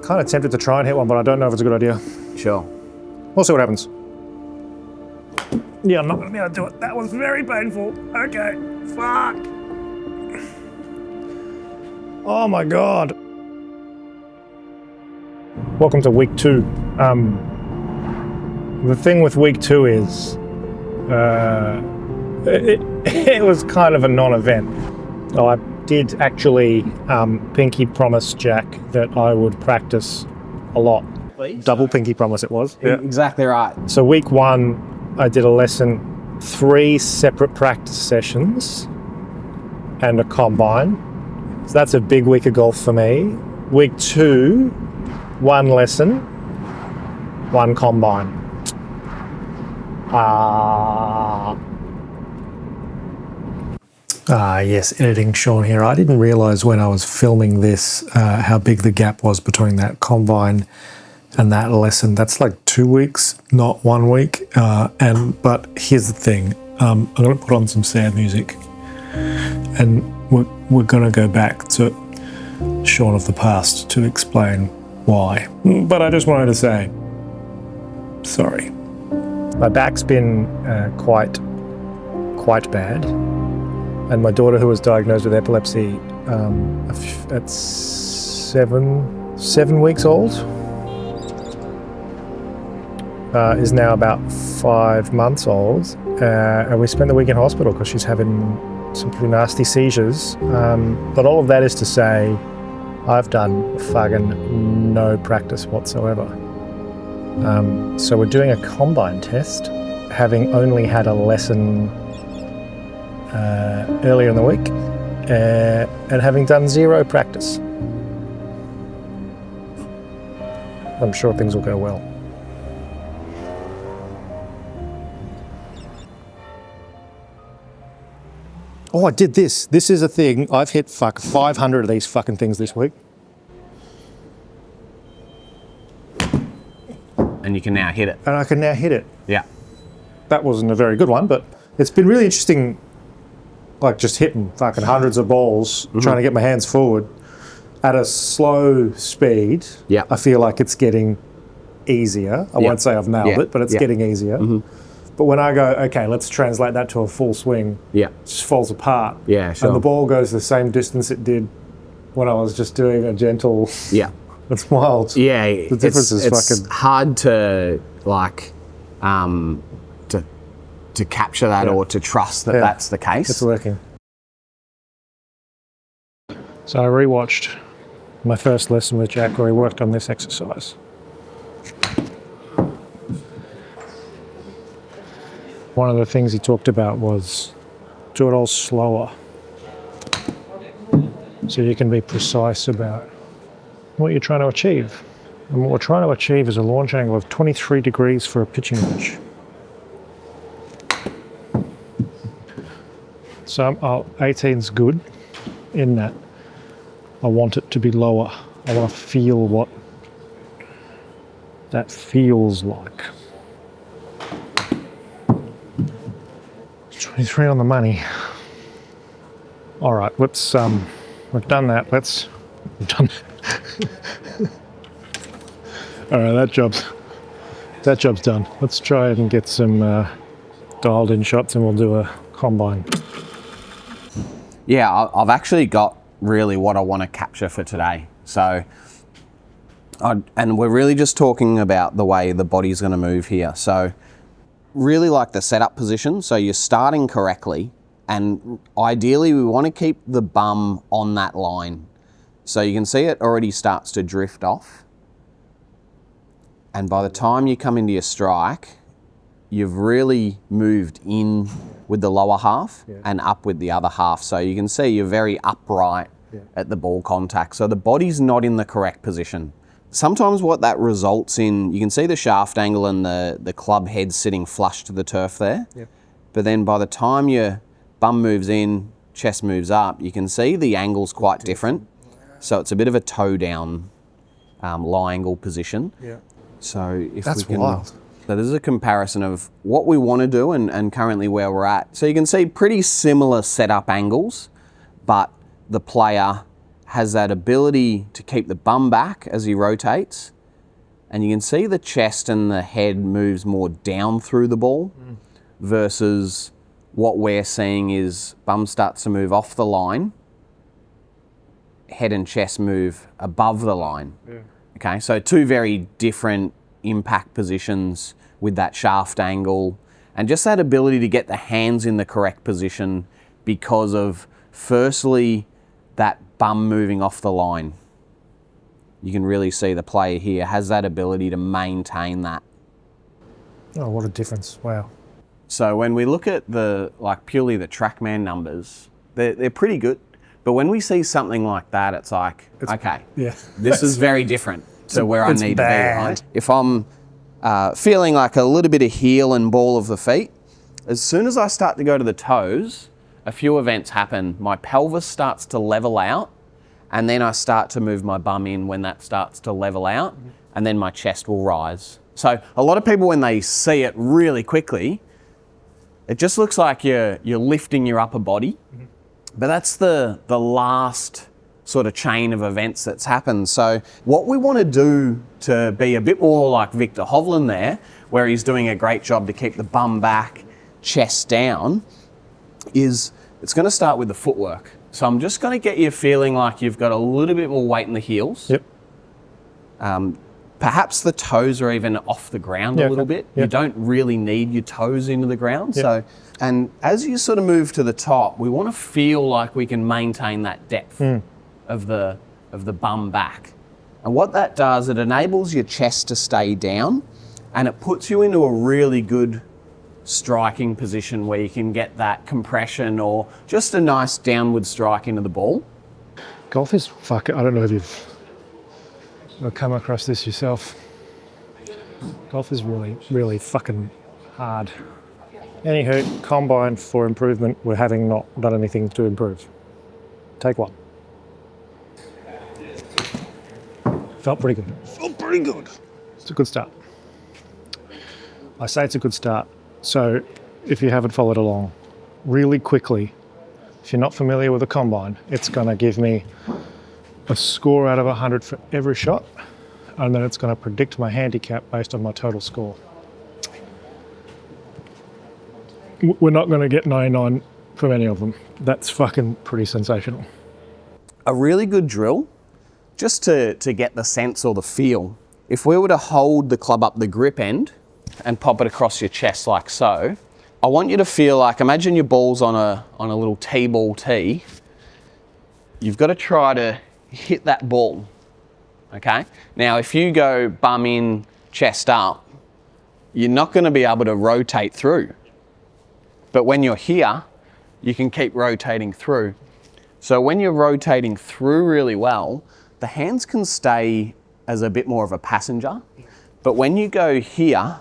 Kind of tempted to try and hit one, but I don't know if it's a good idea. Sure. We'll see what happens. Yeah, I'm not gonna be able to do it. That was very painful. Okay, fuck. Oh my God. Welcome to week 2. The thing with week 2 is, it was kind of a non-event. I did actually pinky promise Jack that I would practice a lot. Please? Double pinky promise it was. Yeah. Exactly right. So week 1, I did a lesson, 3 separate practice sessions and a combine. So that's a big week of golf for me. Week 2, 1 lesson, 1 combine. Yes, editing Sean here. I didn't realise when I was filming this how big the gap was between that combine and that lesson. That's like 2 weeks, not 1 week. But here's the thing. I'm going to put on some sad music and we're going to go back to Sean of the past to explain why. But I just wanted to say, sorry. My back's been quite bad. And my daughter, who was diagnosed with epilepsy at 7 weeks old, is now about 5 months old. And we spent the week in hospital because she's having some pretty nasty seizures. But all of that is to say, I've done fucking no practice whatsoever. So we're doing a combine test, having only had a lesson earlier in the week and having done 0 practice. I'm sure things will go well. Oh, I did this. This is a thing. I've hit 500 of these fucking things this week. And you can now hit it. And I can now hit it. Yeah. That wasn't a very good one, but it's been really interesting, like just hitting fucking hundreds of balls, trying to get my hands forward at a slow speed. Yeah. I feel like it's getting easier. I won't say I've nailed it, but it's getting easier. But when I go, okay, let's translate that to a full swing, it just falls apart. Yeah, sure. And the ball goes the same distance it did when I was just doing a gentle... Yeah. It's wild. Yeah. The difference is it's hard to, like, to capture that or to trust that that's the case. It's working. So I rewatched my first lesson with Jack where he worked on this exercise. One of the things he talked about was do it all slower so you can be precise about what you're trying to achieve. And what we're trying to achieve is a launch angle of 23 degrees for a pitching wedge. So 18's good in that I want it to be lower. I want to feel what that feels like. 23 on the money. All right, let's we've done that. We've done all right, that job's done. Let's try and get some dialed in shots and we'll do a combine. Yeah, I've actually got really what I want to capture for today. So, and we're really just talking about the way the body's going to move here. So, really like the setup position. So you're starting correctly, and ideally we want to keep the bum on that line. So you can see it already starts to drift off. And by the time you come into your strike, you've really moved in with the lower half and up with the other half. So you can see you're very upright at the ball contact. So the body's not in the correct position. Sometimes what that results in, you can see the shaft angle and the club head sitting flush to the turf there. But then by the time your bum moves in, chest moves up, you can see the angle's quite different. So it's a bit of a toe down lie angle position. So if That's we can, wild. So this is a comparison of what we want to do and currently where we're at. So you can see pretty similar setup angles, but the player has that ability to keep the bum back as he rotates. And you can see the chest and the head moves more down through the ball versus what we're seeing is bum starts to move off the line, head and chest move above the line. Yeah. Okay, so two very different impact positions with that shaft angle and just that ability to get the hands in the correct position because of, firstly, that bum moving off the line. You can really see the player here has that ability to maintain that. Oh, what a difference. Wow. So when we look at purely the TrackMan numbers, they're pretty good. But when we see something like that, it's like, okay, yeah, this is very different to where I need bad. to be, right? If I'm feeling like a little bit of heel and ball of the feet, as soon as I start to go to the toes, a few events happen. My pelvis starts to level out, and then I start to move my bum in when that starts to level out, and then my chest will rise. So a lot of people, when they see it really quickly, it just looks like you're lifting your upper body, but that's the last sort of chain of events that's happened. So what we want to do to be a bit more like Victor Hovland there, where he's doing a great job to keep the bum back, chest down, is it's going to start with the footwork. So I'm just going to get you feeling like you've got a little bit more weight in the heels. Yep. Perhaps the toes are even off the ground a little bit. Yep. You don't really need your toes into the ground. Yep. So, and as you sort of move to the top, we want to feel like we can maintain that depth of the bum back. And what that does, it enables your chest to stay down, and it puts you into a really good striking position where you can get that compression or just a nice downward strike into the ball. Golf is I don't know if you've come across this yourself. Golf is really, really fucking hard. Anywho, combine for improvement. We're having not done anything to improve. Take one. Felt pretty good. Felt pretty good. It's a good start. I say it's a good start. So if you haven't followed along, really quickly, if you're not familiar with a combine, it's going to give me a score out of 100 for every shot, and then it's going to predict my handicap based on my total score. We're not going to get 99 from any of them. That's fucking pretty sensational. A really good drill, just to get the sense or the feel, if we were to hold the club up the grip end and pop it across your chest like so, I want you to feel like, imagine your ball's on a little T-ball tee. You've got to try to hit that ball, okay? Now, if you go bum in, chest up, you're not going to be able to rotate through. But when you're here, you can keep rotating through. So when you're rotating through really well, the hands can stay as a bit more of a passenger. But when you go here,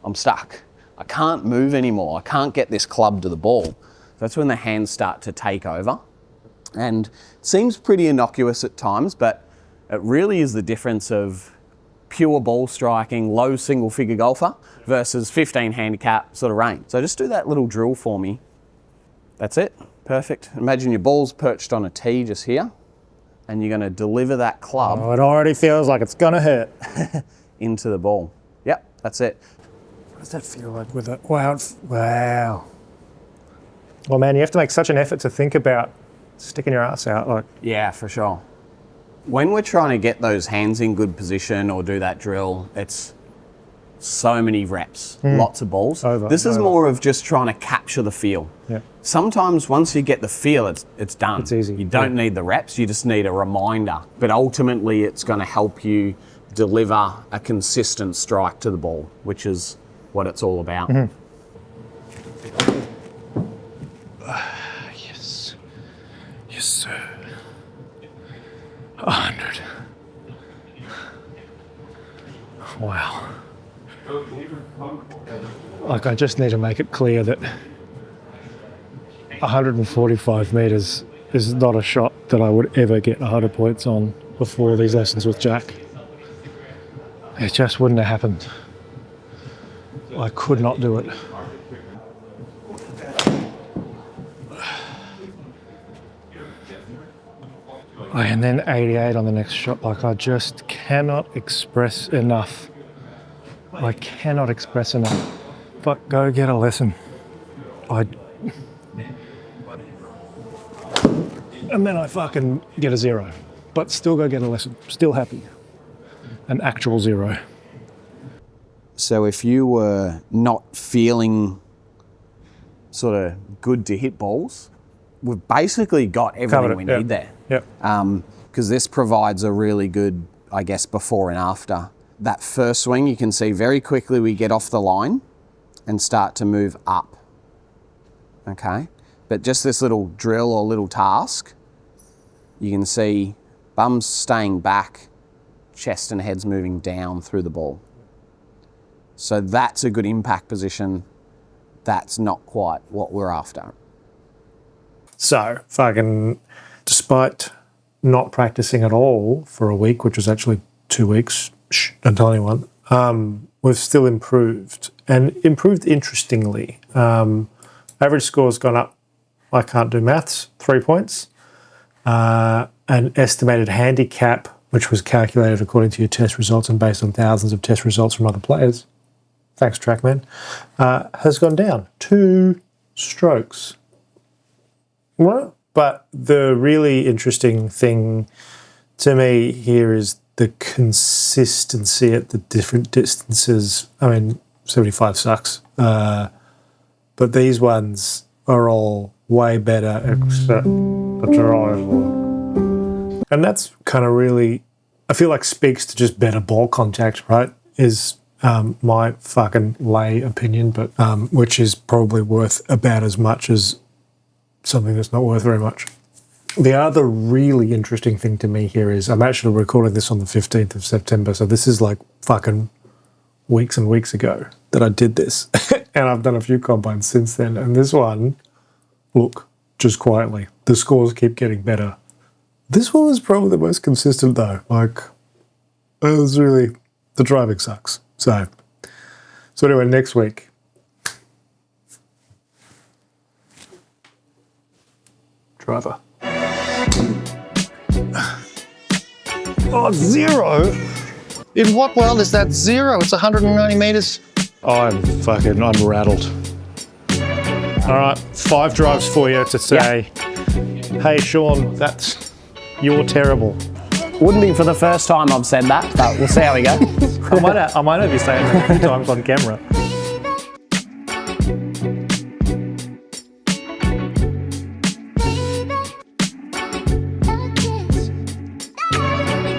I'm stuck. I can't move anymore. I can't get this club to the ball. That's when the hands start to take over. And it seems pretty innocuous at times, but it really is the difference of pure ball striking, low single figure golfer versus 15 handicap sort of range. So just do that little drill for me. That's it. Perfect. Imagine your ball's perched on a tee just here, and you're going to deliver that club. Oh, it already feels like it's going to hurt. Into the ball. Yep, that's it. What does that feel like with it? Wow. Wow. Well, man, you have to make such an effort to think about sticking your ass out. Like. Yeah, for sure. When we're trying to get those hands in good position or do that drill, it's so many reps, lots of balls. This is more of just trying to capture the feel. Yeah. Sometimes once you get the feel, it's done. It's easy. You don't need the reps, you just need a reminder. But ultimately, it's going to help you deliver a consistent strike to the ball, which is what it's all about. Yes. Yes, sir. 100. Wow. Like, I just need to make it clear that 145 metres is not a shot that I would ever get 100 points on before these lessons with Jack. It just wouldn't have happened. I could not do it. And then 88 on the next shot. Like, I just cannot express enough. I cannot express enough. But go get a lesson. And then I fucking get a 0. But still go get a lesson. Still happy. An actual 0. So if you were not feeling sort of good to hit balls, we've basically got everything we need there. Yep. Because this provides a really good, I guess, before and after. That first swing, you can see very quickly we get off the line and start to move up. Okay? But just this little drill or little task, you can see bums staying back, chest and head's moving down through the ball. So that's a good impact position. That's not quite what we're after. So, fucking, despite not practicing at all for a week, which was actually 2 weeks, don't tell anyone, we've still improved. And improved interestingly. Average score's gone up, I can't do maths, 3 points. An estimated handicap, which was calculated according to your test results and based on thousands of test results from other players, thanks TrackMan, has gone down 2 strokes. Well, but the really interesting thing to me here is the consistency at the different distances. I mean, 75 sucks, but these ones are all way better except the drive one. And that's kind of really, I feel like speaks to just better ball contact, right? Is my fucking lay opinion, but which is probably worth about as much as something that's not worth very much. The other really interesting thing to me here is I'm actually recording this on the 15th of September, so this is like fucking weeks and weeks ago that I did this. And I've done a few combines since then. And this one, look, just quietly, the scores keep getting better. This one was probably the most consistent though. Like, it was really, the driving sucks. So anyway, next week, driver. Oh, 0? In what world is that 0? It's 190 metres. I'm rattled. All right, 5 drives for you to say, hey, Sean, you're terrible. Wouldn't be for the first time I've said that, but we'll see how we go. I might have you saying that a few times on camera.